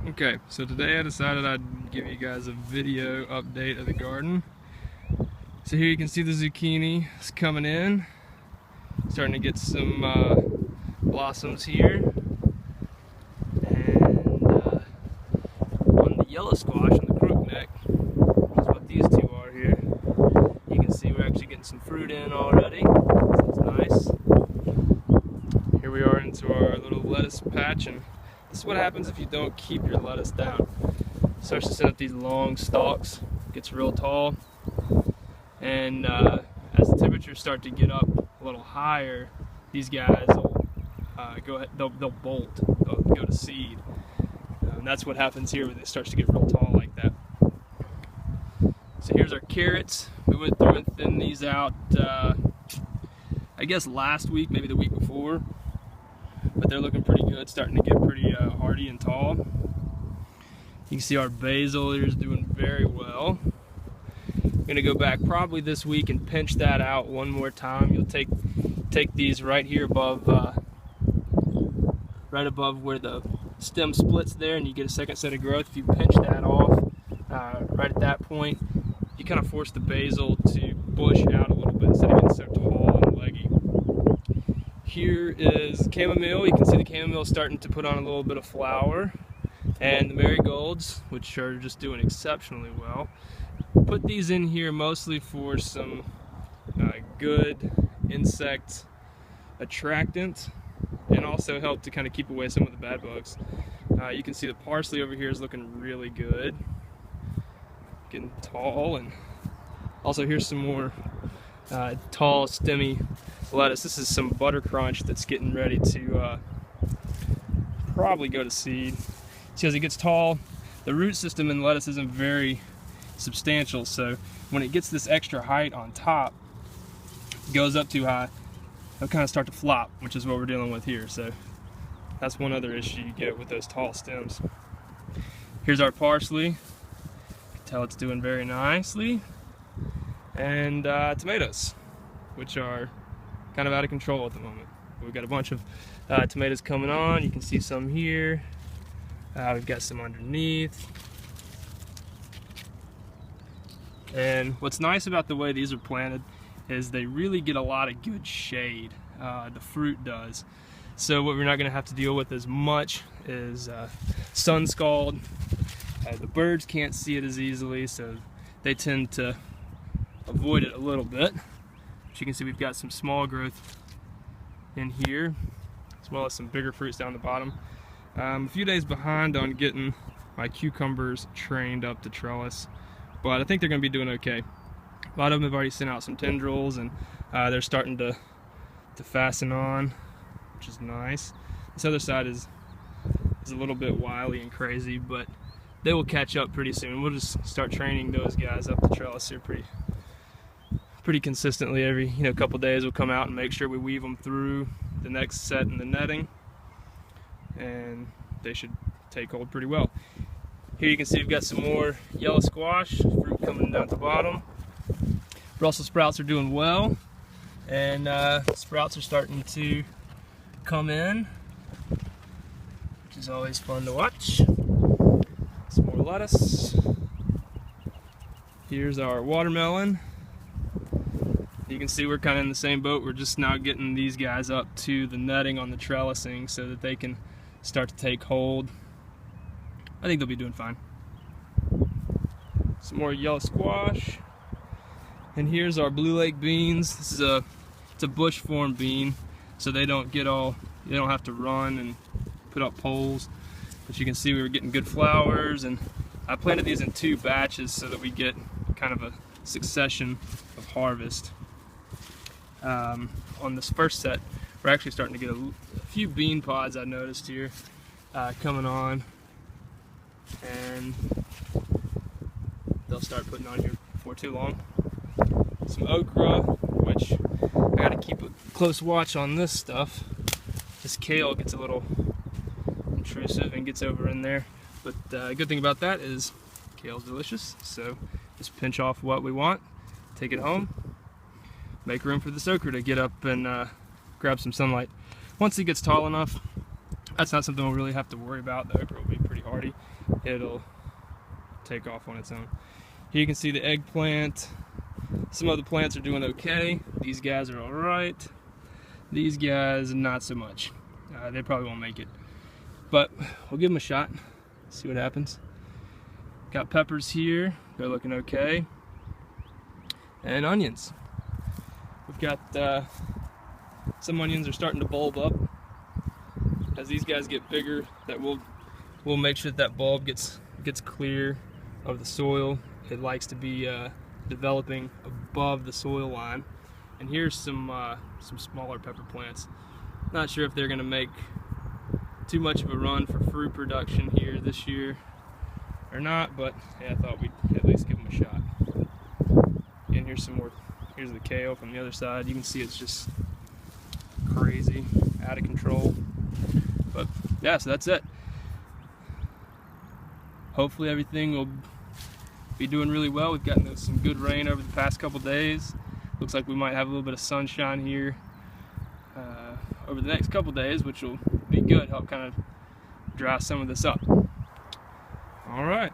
Okay, so today I decided I'd give you guys a video update of the garden. So here you can see the zucchini is coming in, starting to get some blossoms here. And on the yellow squash on the crookneck, which is what these two are here, you can see we're actually getting some fruit in already, so that's nice. Here we are into our little lettuce patch, and this is what happens if you don't keep your lettuce down. It starts to set up these long stalks, gets real tall, and as the temperatures start to get up a little higher, these guys will they'll bolt, they'll go to seed. And that's what happens here when it starts to get real tall like that. So here's our carrots. We went through and thinned these out, I guess last week, maybe the week before. But they're looking pretty good, starting to get pretty hardy and tall. You can see our basil here is doing very well. I'm gonna go back probably this week and pinch that out one more time. You'll take these right here above, right above where the stem splits there, and you get a second set of growth. If you pinch that off right at that point, you kind of force the basil to bush out a little bit instead of getting so tall and leggy. Here is chamomile. You can see the chamomile starting to put on a little bit of flower, and the marigolds, which are just doing exceptionally well. Put these in here mostly for some good insect attractant, and also help to kind of keep away some of the bad bugs. You can see the parsley over here is looking really good, getting tall, and also here's some more tall stemmy lettuce. This is some butter crunch that's getting ready to probably go to seed. See, as it gets tall, the root system in lettuce isn't very substantial, so when it gets this extra height on top, it goes up too high, it'll kind of start to flop, which is what we're dealing with here. So that's one other issue you get with those tall stems. Here's our parsley. You can tell it's doing very nicely. And tomatoes, which are kind of out of control at the moment. We've got a bunch of tomatoes coming on. You can see some here. We've got some underneath. And what's nice about the way these are planted is they really get a lot of good shade. The fruit does. So what we're not going to have to deal with as much is sun scald. The birds can't see it as easily, so they tend to avoid it a little bit. But you can see we've got some small growth in here, as well as some bigger fruits down the bottom. A few days behind on getting my cucumbers trained up to trellis, but I think they're going to be doing okay. A lot of them have already sent out some tendrils, and they're starting to fasten on, which is nice. This other side is a little bit wily and crazy, but they will catch up pretty soon. We'll just start training those guys up to trellis here pretty consistently. Every couple days we'll come out and make sure we weave them through the next set in the netting, and they should take hold pretty well. Here you can see we've got some more yellow squash fruit coming down at the bottom. Brussels sprouts are doing well, and sprouts are starting to come in, which is always fun to watch. Some more lettuce. Here's our watermelon. You can see we're kind of in the same boat. We're just now getting these guys up to the netting on the trellising so that they can start to take hold. I think they'll be doing fine. Some more yellow squash. And here's our blue lake beans. This is it's a bush form bean, so they don't have to run and put up poles. But you can see we were getting good flowers, and I planted these in 2 batches so that we get kind of a succession of harvest. On this first set, we're actually starting to get a few bean pods I noticed here coming on, and they'll start putting on here before too long. Some okra, which I got to keep a close watch on this stuff. This kale gets a little intrusive and gets over in there, but the good thing about that is kale's delicious, so just pinch off what we want, take it home, make room for this okra to get up and grab some sunlight. Once it gets tall enough, that's not something we'll really have to worry about. The okra will be pretty hardy. it'll take off on its own. Here you can see the eggplant. Some other plants are doing okay. These guys are alright. These guys, not so much. They probably won't make it. But we'll give them a shot, see what happens. Got peppers here, they're looking okay. And onions. We've got some onions are starting to bulb up. As these guys get bigger, that we'll make sure that bulb gets clear of the soil. It likes to be developing above the soil line. And here's some smaller pepper plants. Not sure if they're going to make too much of a run for fruit production here this year or not, but yeah, I thought we'd at least give them a shot. And here's some more. Here's the kale from the other side. You can see it's just crazy, out of control. But yeah, so that's it. Hopefully everything will be doing really well. We've gotten some good rain over the past couple days. Looks like we might have a little bit of sunshine here over the next couple days, which will be good, help kind of dry some of this up. All right.